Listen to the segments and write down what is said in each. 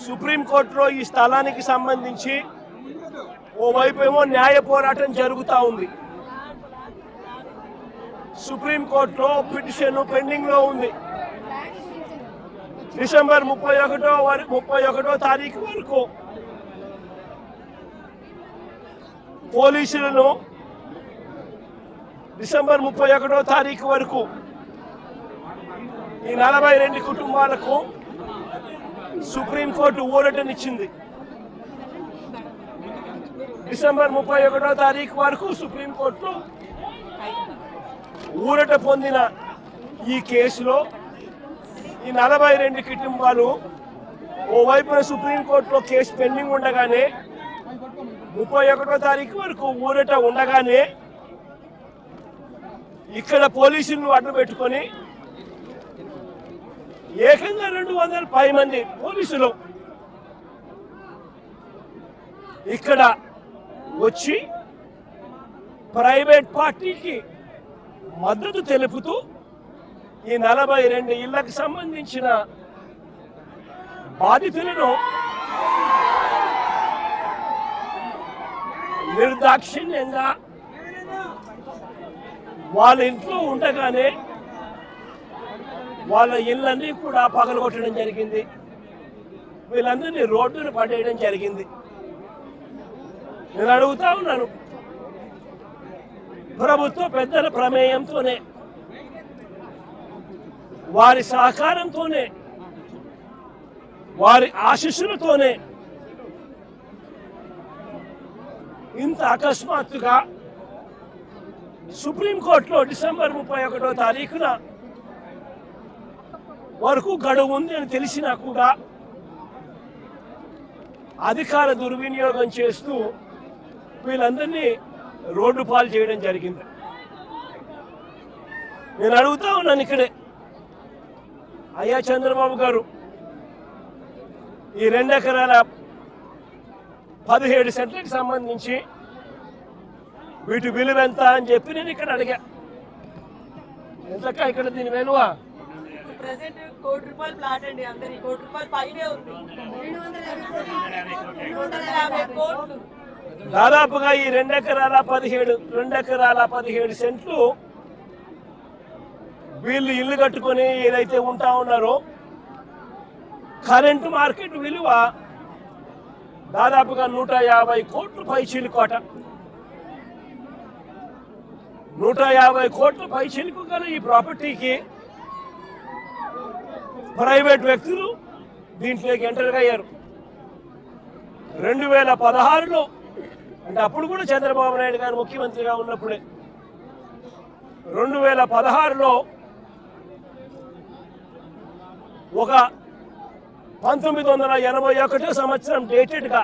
సుప్రీంకోర్టులో ఈ స్థలానికి సంబంధించి ఓవైపు ఏమో న్యాయ పోరాటం జరుగుతూ ఉంది. సుప్రీంకోర్టులో పిటిషన్ పెండింగ్ లో ఉంది. డిసెంబర్ 31వ తారీఖు వరకు పోలీసులను డిసెంబర్ 31వ తారీఖు వరకు ఈ 42 కుటుంబాలకు సుప్రీంకోర్టు ఊరటనిచ్చింది. డిసెంబర్ 31వ తారీఖు వరకు సుప్రీంకోర్టులో ఊరట పొందిన ఈ కేసులో ఈ 42 కుటుంబాలు ఓవైపున సుప్రీంకోర్టులో కేసు పెండింగ్ ఉండగానే 31వ తారీఖు వరకు ఊరట ఉండగానే ఇక్కడ పోలీసులను అడ్డు పెట్టుకొని ఏకంగా 200 మంది పోలీసులు ఇక్కడ వచ్చి ప్రైవేట్ పార్టీకి మద్దతు తెలుపుతూ ఈ 42 ఇళ్లకు సంబంధించిన బాధితులను నిర్దాక్షిణ్యంగా వాళ్ళ ఇంట్లో ఉండగానే వాళ్ళ ఇళ్ళన్నీ కూడా పగలగొట్టడం జరిగింది. వీళ్ళందరినీ రోడ్డును పడేయడం జరిగింది. నేను అడుగుతా ఉన్నాను, ప్రభుత్వ పెద్దల ప్రమేయంతోనే వారి సహకారంతోనే వారి ఆశీస్సులతోనే ఇంత అకస్మాత్తుగా సుప్రీంకోర్టులో డిసెంబర్ 31వ తారీఖున వరకు గడువు ఉంది అని తెలిసినా కూడా అధికార దుర్వినియోగం చేస్తూ వీళ్ళందరినీ రోడ్డు పాలు చేయడం జరిగింది. నేను అడుగుతా ఉన్నాను ఇక్కడే, అయ్యా చంద్రబాబు గారు, ఈ 2 ఎకరాల 17 సెంట్లకు సంబంధించి వీటి విలువ ఎంత అని చెప్పి నేను ఇక్కడ అడిగా. ఎంతక్క ఇక్కడ దీని విలువ? ప్రెసెంట్ ₹1 కోటి ప్లాట్ అండి. అందరి ₹1 కోటి పైనే ఉంది. 250 కోట్లు. దాదాపుగా ఈ 2 ఎకరాల 17 సెంట్లు వీళ్ళు ఇల్లు కట్టుకొని ఏదైతే ఉంటా ఉన్నారో కరెంటు మార్కెట్ విలువ దాదాపుగా 150 కోట్ల పైచిలుకోట. 150 కోట్ల పైచిలుకు గల ఈ ప్రాపర్టీకి ప్రైవేట్ వ్యక్తులు దీంట్లోకి ఎంటర్ అయ్యారు. 2016లో, అంటే అప్పుడు కూడా చంద్రబాబు నాయుడు గారు ముఖ్యమంత్రిగా ఉన్నప్పుడే, 2016లో ఒక 1981 సంవత్సరం డేటెడ్గా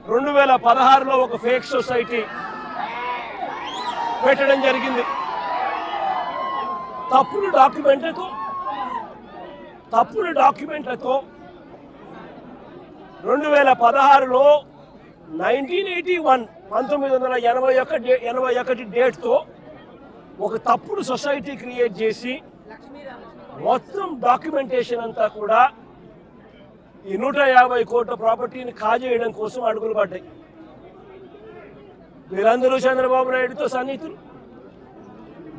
2016లో ఒక ఫేక్ సొసైటీ పెట్టడం జరిగింది. తప్పుడు డాక్యుమెంట్లతో 2016లో 1981 డేట్తో ఒక తప్పుడు సొసైటీ క్రియేట్ చేసి మొత్తం డాక్యుమెంటేషన్ అంతా కూడా ఈ 150 కోట్ల ప్రాపర్టీని కాజేయడం కోసం అడుగులు పడ్డాయి. వీరందరూ చంద్రబాబు నాయుడుతో సన్నిహితులు.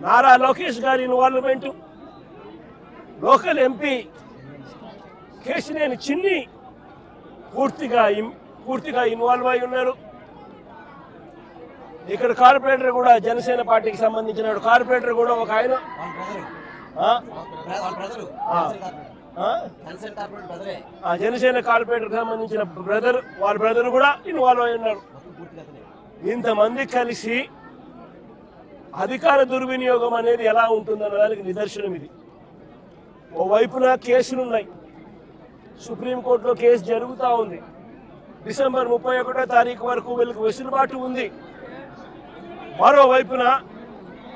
నారా లోకేష్ గారి ఇన్వాల్వ్మెంటు, లోకల్ ఎంపీ కేశినేని చిన్ని పూర్తిగా ఇన్వాల్వ్ అయి ఉన్నారు. ఇక్కడ కార్పొరేటర్ కూడా జనసేన పార్టీకి సంబంధించిన కార్పొరేటర్ కూడా ఒక ఆయన జనసేన కార్పొరేటర్ సంబంధించిన వాళ్ళ బ్రదర్ కూడా ఇన్వాల్వ్ అయి ఉన్నారు. ఇంతమంది కలిసి అధికార దుర్వినియోగం అనేది ఎలా ఉంటుందన్న దానికి నిదర్శనం ఇది. ఓవైపున కేసులున్నాయి, సుప్రీంకోర్టులో కేసు జరుగుతూ ఉంది. డిసెంబర్ 31వ తారీఖు వరకు వీళ్ళకి వెసులుబాటు ఉంది. మరోవైపున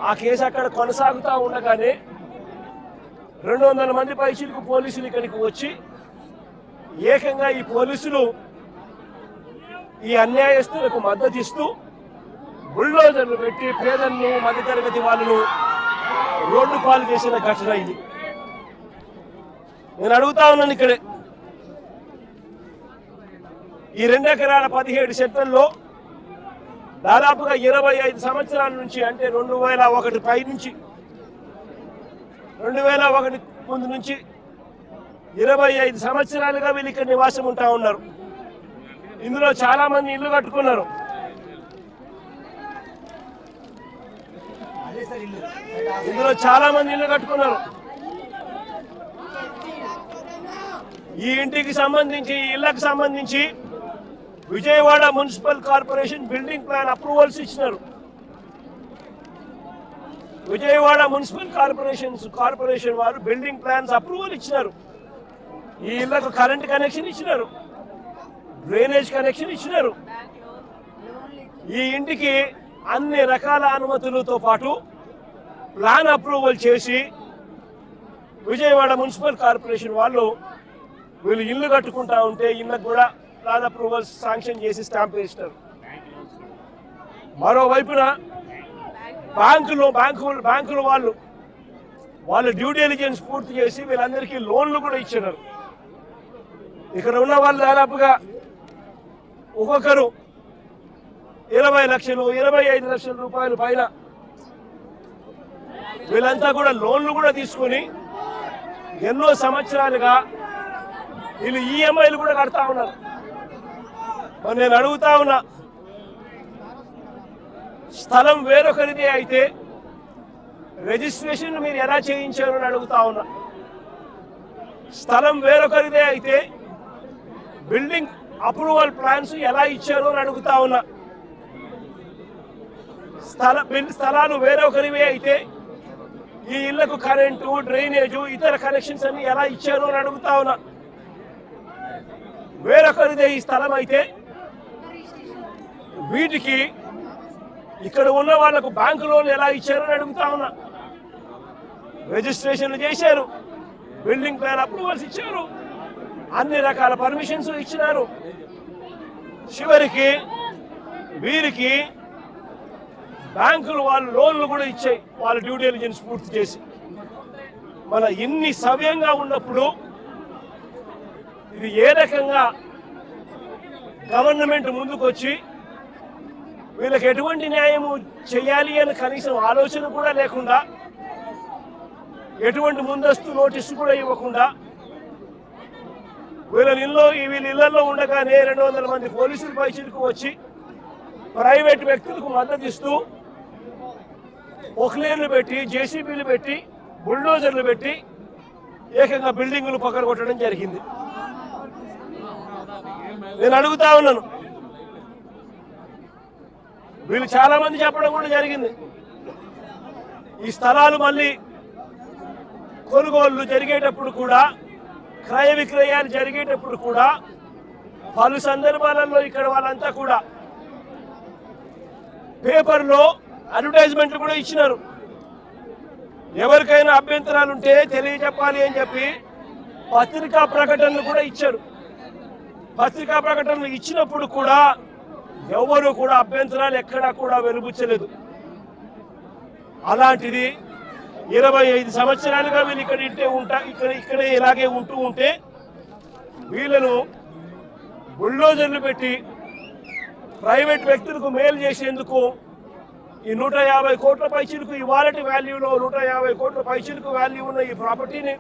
ఆ కేసు అక్కడ కొనసాగుతూ ఉండగానే 200 మంది పైచిలకు పోలీసులు ఇక్కడికి వచ్చి ఏకంగా ఈ పోలీసులు ఈ అన్యాయస్తులకు మద్దతు ఇస్తూ బుల్డోజర్లు పెట్టి పేదలను, మధ్యతరగతి వాళ్ళను రోడ్డు పాలు చేసిన ఘటన ఇది. నేను అడుగుతా ఉన్నాను ఇక్కడే, ఈ 2 ఎకరాల 17 సెంట్లలో దాదాపుగా 25 సంవత్సరాల నుంచి, అంటే 2001 పై నుంచి, 2001 ముందు నుంచి 25 సంవత్సరాలుగా వీళ్ళు ఇక్కడ నివాసం ఉంటా ఉన్నారు. ఇందులో చాలా మంది ఇల్లు కట్టుకున్నారు. ఈ ఇంటికి సంబంధించి, ఈ ఇళ్లకు సంబంధించి Vijayawada municipal corporation building plan approvals ఇచ్చినారు. విజయవాడ మున్సిపల్ కార్పొరేషన్ వారు బిల్డింగ్ ప్లాన్స్ అప్రూవల్ ఇచ్చినారు. ఈ ఇళ్లకు కరెంట్ కనెక్షన్ ఇచ్చినారు, డ్రైనేజ్ కనెక్షన్ ఇచ్చినారు. ఈ ఇంటికి అన్ని రకాల అనుమతులతో పాటు ప్లాన్ అప్రూవల్ చేసి విజయవాడ మున్సిపల్ కార్పొరేషన్ వాళ్ళు వీళ్ళు ఇల్లు కట్టుకుంటా ఉంటే ఇళ్ళకు కూడా ప్లాన్ అప్రూవల్స్ శాంక్షన్ చేసి స్టాంప్ వేసినారు. మరోవైపున బ్యాంకులు వాళ్ళు డ్యూ డెలిజెన్స్ పూర్తి చేసి వీళ్ళందరికీ లోన్లు కూడా ఇచ్చినారు. ఇక్కడ ఉన్న వాళ్ళు దాదాపుగా ఒక్కొక్కరు 20 లక్షలు 25 లక్షల రూపాయల పైన వీళ్ళంతా కూడా లోన్లు కూడా తీసుకొని ఎన్నో సంవత్సరాలుగా వీళ్ళు ఈఎంఐలు కూడా కడతా ఉన్నారు. మరి నేను అడుగుతా ఉన్నా, స్థలం వేరొకరిదే అయితే రిజిస్ట్రేషన్ మీరు ఎలా చేయించారు అని అడుగుతా ఉన్నా. స్థలం వేరొకరిదే అయితే బిల్డింగ్ అప్రూవల్ ప్లాన్స్ ఎలా ఇచ్చారు అని అడుగుతా ఉన్నా. స్థలాలు వేరొకరివే అయితే ఈ ఇళ్లకు కరెంటు, డ్రైనేజు, ఇతర కనెక్షన్స్ అన్ని ఎలా ఇచ్చారు అని అడుగుతా ఉన్నా. వేరొకరిదే ఈ స్థలం అయితే వీటికి ఇక్కడ ఉన్న వాళ్లకు బ్యాంకు లోన్లు ఎలా ఇచ్చారు అని అడుగుతా ఉన్నా. రిజిస్ట్రేషన్లు చేశారు, బిల్డింగ్ ప్లాన్ అప్రూవల్స్ ఇచ్చారు, అన్ని రకాల పర్మిషన్స్ ఇచ్చినారు. చివరికి వీరికి బ్యాంకులు వాళ్ళు లోన్లు కూడా ఇచ్చాయి, వాళ్ళ డ్యూ డెలిజెన్స్ పూర్తి చేసి. మన ఇన్ని సవ్యంగా ఉన్నప్పుడు ఇది ఏ రకంగా గవర్నమెంట్ ముందుకు వచ్చి వీళ్ళకి ఎటువంటి న్యాయము చేయాలి అని కనీసం ఆలోచన కూడా లేకుండా, ఎటువంటి ముందస్తు నోటీసు కూడా ఇవ్వకుండా, వీళ్ళ ఇళ్లలో ఉండగానే 200 మంది పోలీసులు పైచిలకు వచ్చి ప్రైవేట్ వ్యక్తులకు మద్దతు ఇస్తూ పొక్లేర్లు పెట్టి, జేసీబీలు పెట్టి, బుల్డోజర్లు పెట్టి ఏకంగా బిల్డింగులు పగలగొట్టడం జరిగింది. నేను అడుగుతా ఉన్నాను, వీళ్ళు చాలా మంది చెప్పడం కూడా జరిగింది, ఈ స్థలాలు మళ్ళీ కొనుగోళ్లు జరిగేటప్పుడు కూడా, క్రయ విక్రయాలు జరిగేటప్పుడు కూడా పలు సందర్భాలలో ఇక్కడ వాళ్ళంతా కూడా పేపర్లో అడ్వర్టైజ్మెంట్లు కూడా ఇచ్చినారు. ఎవరికైనా అభ్యంతరాలు ఉంటే తెలియజెప్పాలి అని చెప్పి పత్రికా ప్రకటనలు కూడా ఇచ్చారు. పత్రికా ప్రకటనలు ఇచ్చినప్పుడు కూడా ఎవరు కూడా అభ్యంతరాలు ఎక్కడా కూడా వెలుబుచ్చలేదు. అలాంటిది 25 సంవత్సరాలుగా వీళ్ళు ఇక్కడే ఇలాగే ఉంటే వీళ్ళను బుల్డోజర్లు పెట్టి ప్రైవేట్ వ్యక్తులకు మేలు చేసేందుకు ఈ 150 కోట్ల పైచిలకు, ఇవాళటి వాల్యూలో 150 కోట్ల పైచిలకు వాల్యూ ఉన్న ఈ ప్రాపర్టీని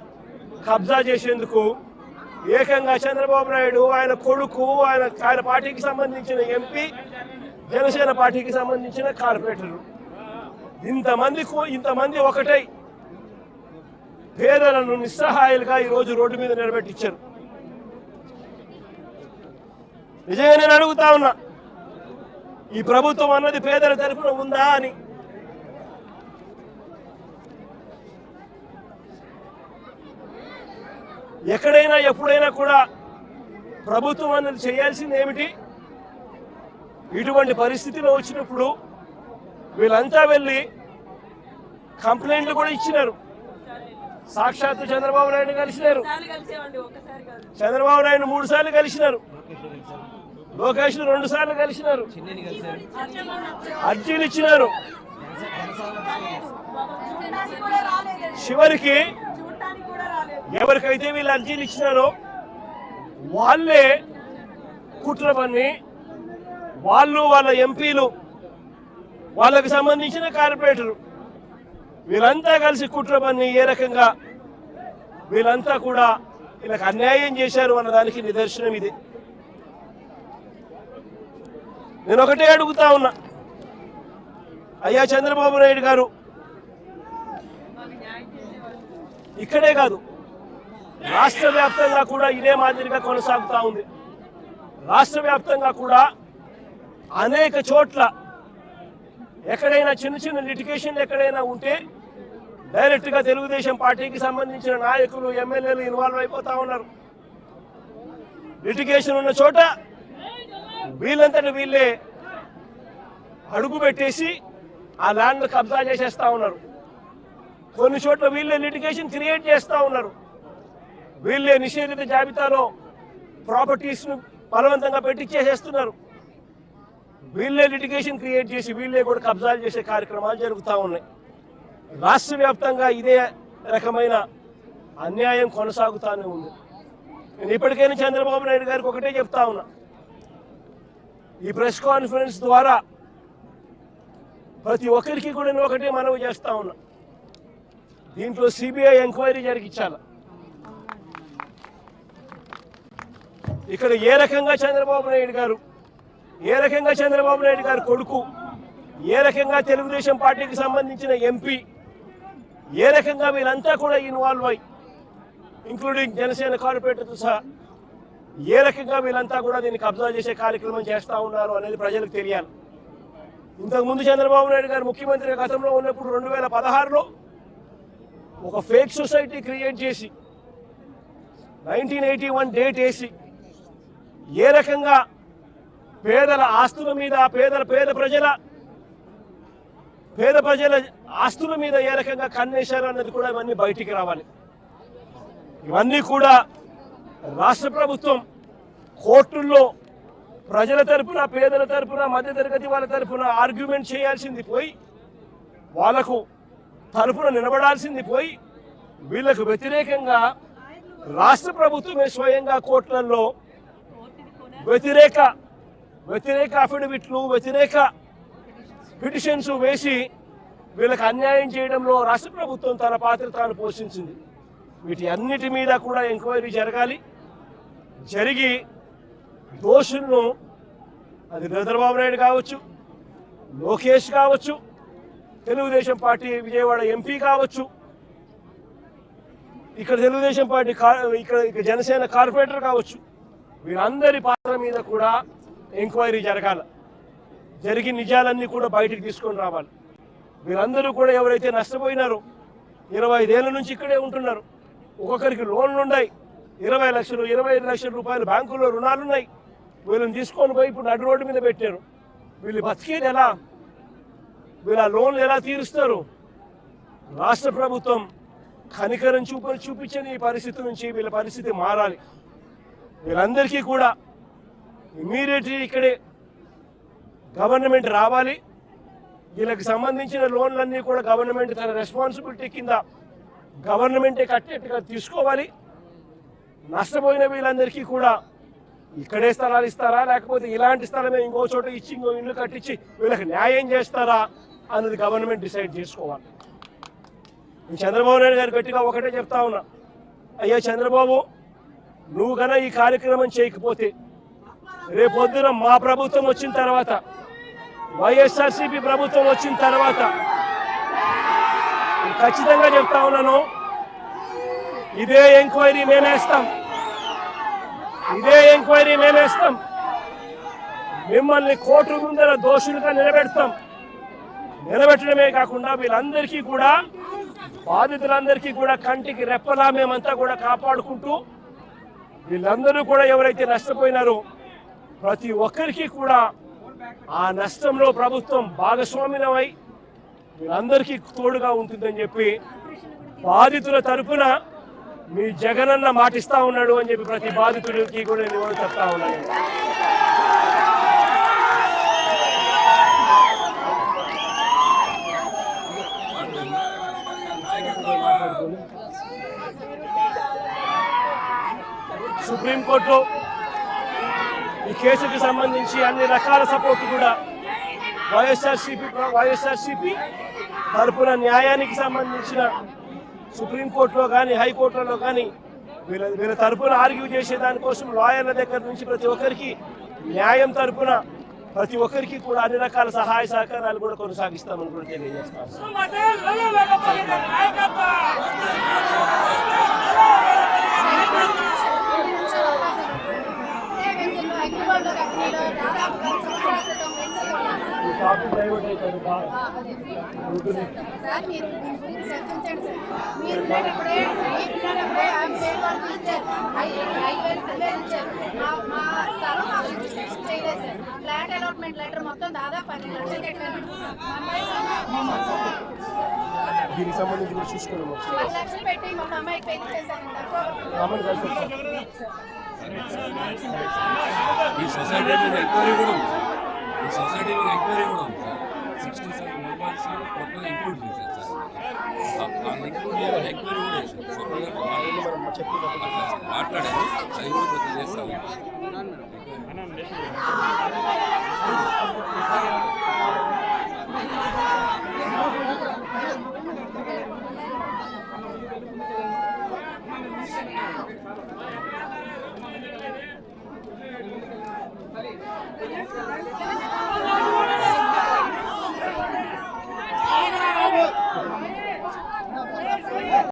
కబ్జా చేసేందుకు ఏకంగా చంద్రబాబు నాయుడు, ఆయన కొడుకు, ఆయన పార్టీకి సంబంధించిన ఎంపీ, జనసేన పార్టీకి సంబంధించిన కార్పొరేటర్లు ఇంతమంది ఒకటై పేదలను నిస్సహాయాలుగా ఈరోజు రోడ్డు మీద నిలబెట్టించారు. నిజంగా నేను అడుగుతా ఉన్నా, ఈ ప్రభుత్వం అన్నది పేదల తరఫున ఉందా అని. ఎక్కడైనా ఎప్పుడైనా కూడా ప్రభుత్వం అన్నది చేయాల్సింది ఏమిటి? ఇటువంటి పరిస్థితిలో వచ్చినప్పుడు వీళ్ళంతా వెళ్ళి కంప్లైంట్లు కూడా ఇచ్చినారు. సాక్షాత్తు చంద్రబాబు నాయుడు కలిసినారు, చంద్రబాబు నాయుడు 3 సార్లు కలిసినారు, లోకేష్ 2 సార్లు కలిసినారు, అర్జీలు ఇచ్చినారు. చివరికి ఎవరికైతే వీళ్ళు అర్జీలు ఇచ్చినారో వాళ్ళే కుట్ర పన్ని వాళ్ళు వాళ్ళ ఎంపీలు వాళ్ళకి సంబంధించిన కార్పొరేటరు వీళ్ళంతా కలిసి కుట్ర పన్ని ఏ రకంగా వీళ్ళంతా కూడా వీళ్ళకి అన్యాయం చేశారు అన్న దానికి నిదర్శనం ఇది. నేను ఒకటే అడుగుతా ఉన్నా, అయ్యా చంద్రబాబు నాయుడు గారు, ఇక్కడే కాదు రాష్ట్ర వ్యాప్తంగా కూడా ఇదే మాదిరిగా కొనసాగుతూ ఉంది. రాష్ట్ర వ్యాప్తంగా కూడా అనేక చోట్ల ఎక్కడైనా చిన్న చిన్న లిటిగేషన్లు ఎక్కడైనా ఉంటే డైరెక్ట్గా తెలుగుదేశం పార్టీకి సంబంధించిన నాయకులు ఎమ్మెల్యేలు ఇన్వాల్వ్ అయిపోతా ఉన్నారు. లిటిగేషన్ ఉన్న చోట వీళ్ళంతటి వీళ్ళే అడుగు పెట్టేసి ఆ ల్యాండ్ కబ్జా చేసేస్తా ఉన్నారు. కొన్ని చోట్ల వీళ్ళే లిటిగేషన్ క్రియేట్ చేస్తూ ఉన్నారు. వీళ్ళే నిషేధిత జాబితాలో ప్రాపర్టీస్ను బలవంతంగా పెట్టించేసేస్తున్నారు. వీళ్ళే లిటిగేషన్ క్రియేట్ చేసి వీళ్ళే కూడా కబ్జాలు చేసే కార్యక్రమాలు జరుగుతూ ఉన్నాయి. రాష్ట్ర వ్యాప్తంగా ఇదే రకమైన అన్యాయం కొనసాగుతూనే ఉంది. నేను ఇప్పటికైనా చంద్రబాబు నాయుడు గారికి ఒకటే చెప్తా ఉన్నా, ఈ ప్రెస్ కాన్ఫరెన్స్ ద్వారా ప్రతి ఒక్కరికి కూడా నేను ఒకటే మనవి చేస్తా ఉన్నా, దీంట్లో సిబిఐ ఎంక్వైరీ జరిగించాలి. ఇక్కడ ఏ రకంగా చంద్రబాబు నాయుడు గారు కొడుకు, ఏ రకంగా తెలుగుదేశం పార్టీకి సంబంధించిన ఎంపీ, ఏ రకంగా వీళ్ళంతా కూడా ఇన్వాల్వ్ అయ్యి ఇంక్లూడింగ్ జనసేన కార్పొరేటర్తో సహా ఏ రకంగా వీళ్ళంతా కూడా దీన్ని కబ్జా చేసే కార్యక్రమం చేస్తూ ఉన్నారు అనేది ప్రజలకు తెలియాలి. ఇంతకుముందు చంద్రబాబు నాయుడు గారు ముఖ్యమంత్రి గతంలో ఉన్నప్పుడు 2016లో ఒక ఫేక్ సొసైటీ క్రియేట్ చేసి 1981 డేట్ వేసి ఏ రకంగా పేదల ఆస్తుల మీద పేద ప్రజల ఆస్తుల మీద ఏ రకంగా కన్నేశారు అన్నది కూడా ఇవన్నీ బయటికి రావాలి. ఇవన్నీ కూడా రాష్ట్ర ప్రభుత్వం కోర్టుల్లో ప్రజల తరపున, పేదల తరపున, మధ్యతరగతి వాళ్ళ తరపున ఆర్గ్యుమెంట్ చేయాల్సింది పోయి, వాళ్లకు తరపున నిలబడాల్సింది పోయి, వీళ్లకు వ్యతిరేకంగా రాష్ట్ర ప్రభుత్వమే స్వయంగా కోర్టులలో వ్యతిరేక అఫిడవిట్లు, వ్యతిరేక పిటిషన్స్ వేసి వీళ్ళకి అన్యాయం చేయడంలో రాష్ట్ర ప్రభుత్వం తన పాత్ర తాను పోషించింది. వీటి అన్నిటి మీద కూడా ఎంక్వైరీ జరగాలి. జరిగి దోషులను, అది చంద్రబాబు నాయుడు కావచ్చు, లోకేష్ కావచ్చు, తెలుగుదేశం పార్టీ విజయవాడ ఎంపీ కావచ్చు, ఇక్కడ తెలుగుదేశం పార్టీ ఇక్కడ జనసేన కార్పొరేటర్ కావచ్చు, వీళ్ళందరి పాత్ర మీద కూడా ఎంక్వైరీ జరగాలి. జరిగి నిజాలన్నీ కూడా బయటికి తీసుకొని రావాలి. వీళ్ళందరూ కూడా ఎవరైతే నష్టపోయినారో, 25 ఏళ్ల నుంచి ఇక్కడే ఉంటున్నారు, ఒక్కొక్కరికి లోన్లు ఉన్నాయి, 20 లక్షలు 25 లక్షల రూపాయలు బ్యాంకుల్లో రుణాలున్నాయి, వీళ్ళని తీసుకొని పోయి ఇప్పుడు నడు రోడ్డు మీద పెట్టారు. వీళ్ళు బతికేది ఎలా? వీళ్ళ లోన్లు ఎలా తీరుస్తారు? రాష్ట్ర ప్రభుత్వం కనికరం చూపించని ఈ పరిస్థితి నుంచి వీళ్ళ పరిస్థితి మారాలి. వీళ్ళందరికీ కూడా ఇమ్మీడియట్లీ ఇక్కడే గవర్నమెంట్ రావాలి. వీళ్ళకి సంబంధించిన లోన్లన్నీ కూడా గవర్నమెంట్ తన రెస్పాన్సిబిలిటీ కింద గవర్నమెంటే కట్టేట్టుగా తీసుకోవాలి. నష్టపోయిన వీళ్ళందరికీ కూడా ఇక్కడే స్థలాలు ఇస్తారా, లేకపోతే ఇలాంటి స్థలమే ఇంకో చోట ఇచ్చి ఇంకో ఇల్లు కట్టించి వీళ్ళకి న్యాయం చేస్తారా అన్నది గవర్నమెంట్ డిసైడ్ చేసుకోవాలి. చంద్రబాబు నాయుడు గారు గట్టిగా ఒకటే చెప్తా ఉన్నా, అయ్యా చంద్రబాబు, నువ్వు కన్నా ఈ కార్యక్రమం చేయకపోతే రేపొద్దున మా ప్రభుత్వం వచ్చిన తర్వాత, వైఎస్ఆర్సీపీ ప్రభుత్వం వచ్చిన తర్వాత ఖచ్చితంగా చెప్తా ఉన్నాను, ఇదే ఎంక్వైరీ మేమేస్తాం. మిమ్మల్ని కోర్టు ముందర దోషులుగా నిలబెట్టడమే కాకుండా వీళ్ళందరికీ కూడా, బాధితులందరికీ కూడా కంటికి రెప్పలా మేమంతా కూడా కాపాడుకుంటూ, వీళ్ళందరూ కూడా ఎవరైతే నష్టపోయినారో ప్రతి ఒక్కరికి కూడా ఆ నష్టంలో ప్రభుత్వం భాగస్వామ్యమై వీళ్ళందరికీ తోడుగా ఉంటుందని చెప్పి బాధితుల తరపున మీ జగనన్న మాటిస్తా ఉన్నాడు అని చెప్పి ప్రతి బాధితుడికి కూడా నేను చెప్తా ఉన్నాను. సుప్రీంకోర్టులో ఈ కేసుకి సంబంధించి అన్ని రకాల సపోర్ట్ కూడా వైఎస్ఆర్సీపీ తరపున న్యాయానికి సంబంధించిన సుప్రీంకోర్టులో కానీ హైకోర్టులలో కానీ వీళ్ళ తరపున ఆర్గ్యూ చేసే దానికోసం లాయర్ల దగ్గర నుంచి ప్రతి ఒక్కరికి న్యాయం తరపున ప్రతి ఒక్కరికి కూడా అన్ని రకాల సహాయ సహకారాలు కూడా కొనసాగిస్తామని కూడా తెలియజేస్తాం. టాపిక్ డైవర్ట్ అవుతుంది బాగా. సార్ మీరు దీని గురించి చర్చించండి సార్. మీరు ఉన్నప్పుడే ఆమె పేరు వరకు ఇచ్చారు, 5,000 ఇచ్చారు. మా స్థలం మాకు రిజిస్ట్రేషన్ చేయలేదు సార్. ఫ్లాట్ అలాట్మెంట్ లెటర్ మొత్తం దాదాపు 10 లక్షలు కట్టారు. దీనికి సంబంధించి కూడా చూసుకున్నాము. 10 లక్షలు పెట్టి మా అమ్మాయికి పెళ్లి చేశాను. ఈ సొసైటీ మీద ఎంక్వైరీ కూడా ఉంది సార్. ఈ సొసైటీ మీద ఎంక్వైరీ కూడా ఉంది సార్. 67 మెంబర్స్ కొత్తగా ఇంక్లూడ్ చేశారు సార్. వాళ్ళు ఇంక్లూడ్ చేయాలని ఎంక్వైరీ కూడా చేశారు. మాట్లాడారు, అది కూడా కొద్దిగా చేస్తాము.